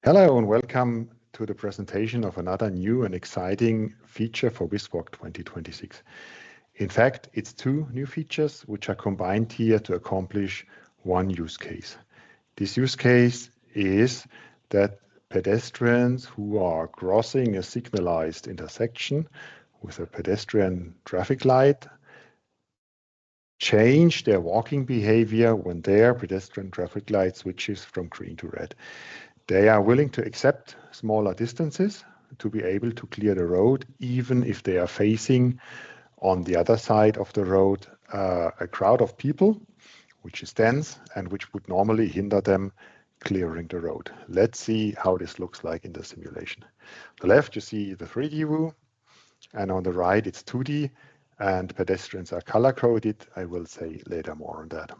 Hello and welcome to the presentation of another new and exciting feature for Viswalk 2026. In fact, it's two new features which are combined here to accomplish one use case. This use case is that pedestrians who are crossing a signalized intersection with a pedestrian traffic light change their walking behavior when their pedestrian traffic light switches from green to red. They are willing to accept smaller distances to be able to clear the road, even if they are facing on the other side of the road a crowd of people, which is dense and which would normally hinder them clearing the road. Let's see how this looks like in the simulation. On the left, you see the 3D view, and on the right, it's 2D, and pedestrians are color-coded. I will say later more on that.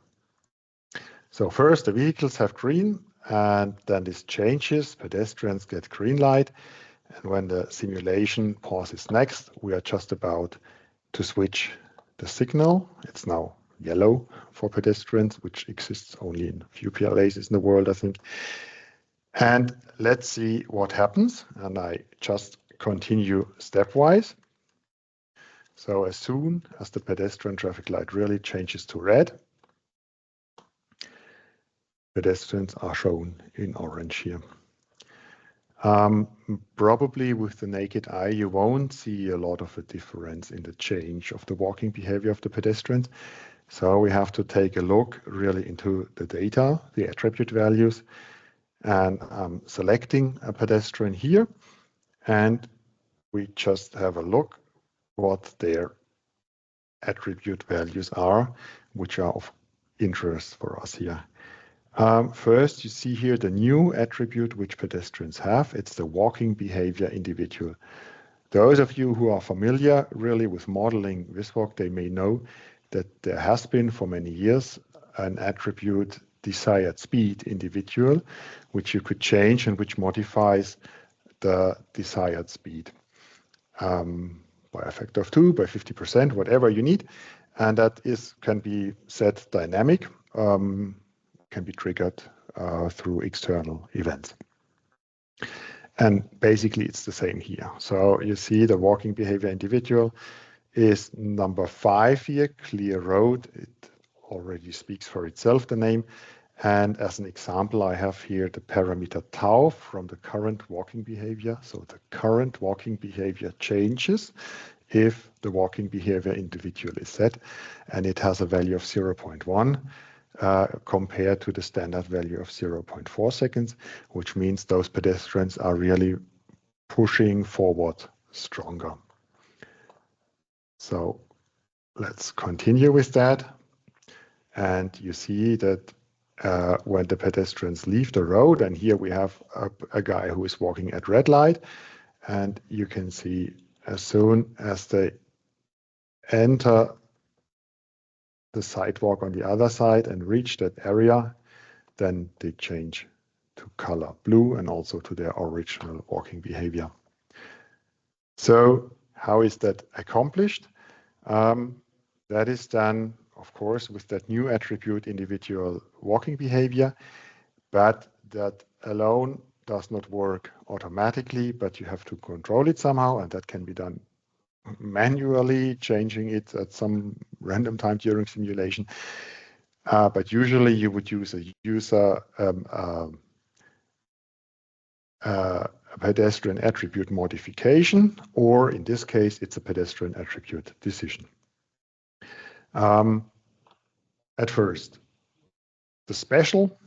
So first, the vehicles have green, and then this changes. Pedestrians get green light, and when the simulation pauses next, we are just about to switch the signal. It's now yellow for pedestrians, which exists only in a few places in the world, I think. And let's see what happens. And I just continue stepwise. So as soon as the pedestrian traffic light really changes to red, pedestrians are shown in orange here. Probably with the naked eye, you won't see a lot of a difference in the change of the walking behavior of the pedestrians. So we have to take a look really into the data, the attribute values, and selecting a pedestrian here. And we just have a look what their attribute values are, which are of interest for us here. First, you see here the new attribute which pedestrians have. It's the walking behavior individual. Those of you who are familiar really with modeling Viswalk, they may know that there has been for many years an attribute desired speed individual, which you could change and which modifies the desired speed by a factor of 2, by 50%, whatever you need. And that can be set dynamic. Can be triggered through external events. And basically it's the same here. So you see the walking behavior individual is number 5 here, clear road. It already speaks for itself, the name. And as an example, I have here the parameter tau from the current walking behavior. So the current walking behavior changes if the walking behavior individual is set, and it has a value of 0.1. Compared to the standard value of 0.4 seconds, which means those pedestrians are really pushing forward stronger. So let's continue with that. And you see that when the pedestrians leave the road, and here we have a guy who is walking at red light, and you can see as soon as they enter the sidewalk on the other side and reach that area, then they change to color blue and also to their original walking behavior. So how is that accomplished? That is done, of course, with that new attribute individual walking behavior, but that alone does not work automatically, but you have to control it somehow, and that can be done manually, changing it at some random time during simulation. But usually you would use a user a pedestrian attribute modification, or in this case, it's a pedestrian attribute decision. At first, the special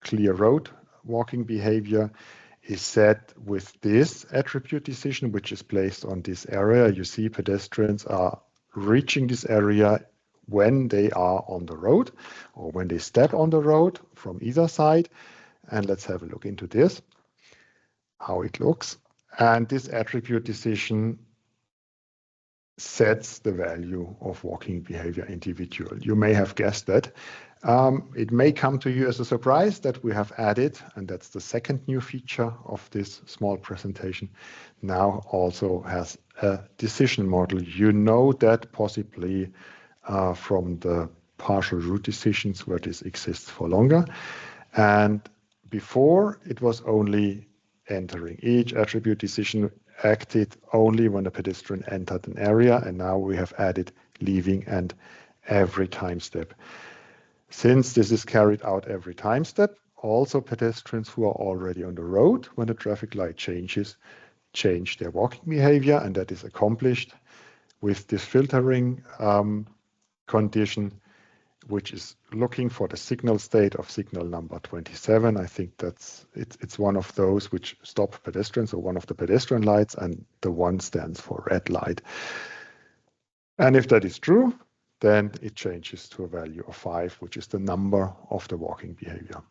clear road walking behavior is set with this attribute decision, which is placed on this area. You see pedestrians are reaching this area when they are on the road or when they step on the road from either side. And let's have a look into this, how it looks. And this attribute decision sets the value of walking behavior individual. You may have guessed that. It may come to you as a surprise that we have added, and that's the second new feature of this small presentation, now also has a decision model. You know that possibly from the partial route decisions where this exists for longer. And before it was only entering. Each attribute decision acted only when a pedestrian entered an area, and now we have added leaving and every time step. Since this is carried out every time step, also pedestrians who are already on the road when the traffic light changes change their walking behavior, and that is accomplished with this filtering condition, which is looking for the signal state of signal number 27. I think it's one of those which stop pedestrians, or one of the pedestrian lights, and the 1 stands for red light. And if that is true, then it changes to a value of 5, which is the number of the walking behavior.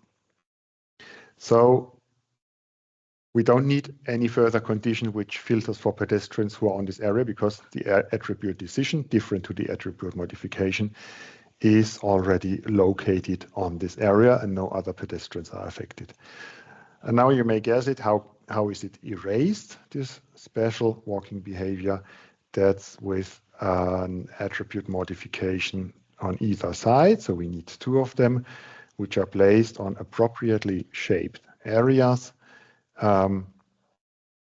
So we don't need any further condition which filters for pedestrians who are on this area, because the attribute decision, different to the attribute modification, is already located on this area and no other pedestrians are affected. And now you may guess it, how is it erased, this special walking behavior? That's with an attribute modification on either side. So we need 2 of them, which are placed on appropriately shaped areas,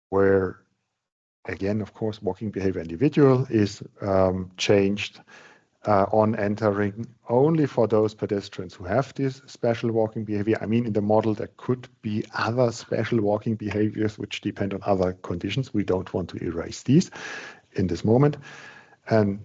where, again, of course, walking behavior individual is changed on entering only for those pedestrians who have this special walking behavior. I mean, in the model, there could be other special walking behaviors which depend on other conditions. We don't want to erase these in this moment. And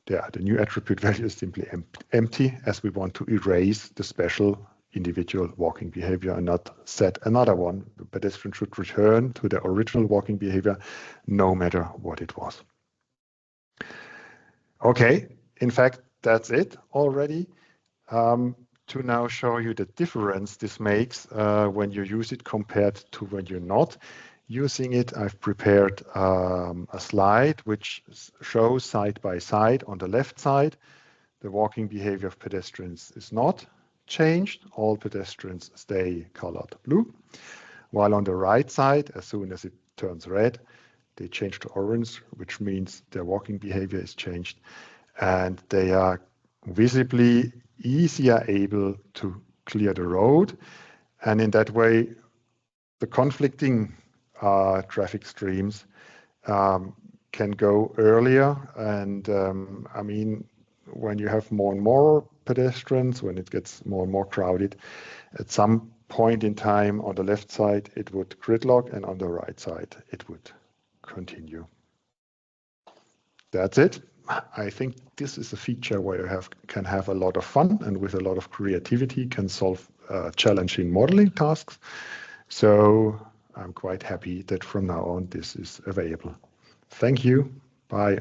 yeah, the new attribute value is simply empty, as we want to erase the special individual walking behavior and not set another one. The pedestrian should return to the original walking behavior, no matter what it was. Okay, in fact, that's it already. To now show you the difference this makes when you use it compared to when you're not using it, I've prepared a slide which shows side by side. On the left side, the walking behavior of pedestrians is not changed. All pedestrians stay colored blue. While on the right side, as soon as it turns red, they change to orange, which means their walking behavior is changed, and they are visibly easier able to clear the road. And in that way, the conflicting traffic streams can go earlier. And I mean, when you have more and more pedestrians, when it gets more and more crowded, at some point in time on the left side, it would gridlock, and on the right side, it would continue. That's it. I think this is a feature where you can have a lot of fun, and with a lot of creativity can solve challenging modeling tasks. So I'm quite happy that from now on this is available. Thank you. Bye.